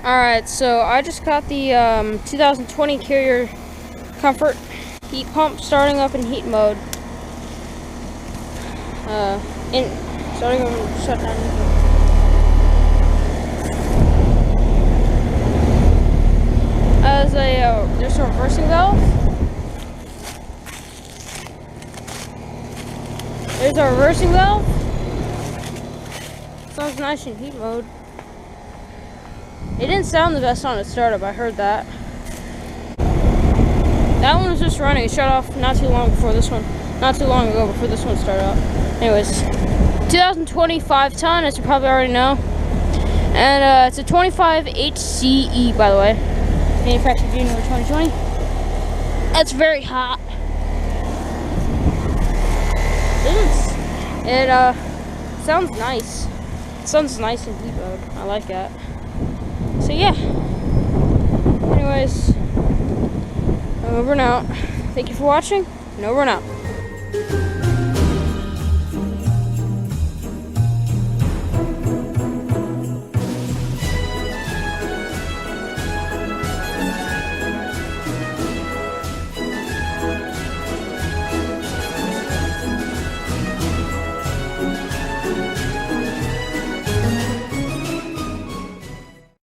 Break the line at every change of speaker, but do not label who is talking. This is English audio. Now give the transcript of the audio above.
Alright, so I just got the 2020 Carrier Comfort heat pump starting up in heat mode. Starting on shutdown. There's a reversing valve. There's a reversing valve. Sounds nice in heat mode. It didn't sound the best on its startup, I heard that. That one was just running. It shut off not too long before this one. Not too long ago before this one started up. Anyways, 2020 5-ton, as you probably already know. And it's a 25 HCE, by the way. Manufactured January 2020. That's very hot. It sounds nice. It sounds nice in heat mode. I like that. So yeah. Anyways, I'm over and out. Thank you for watching, and over and out.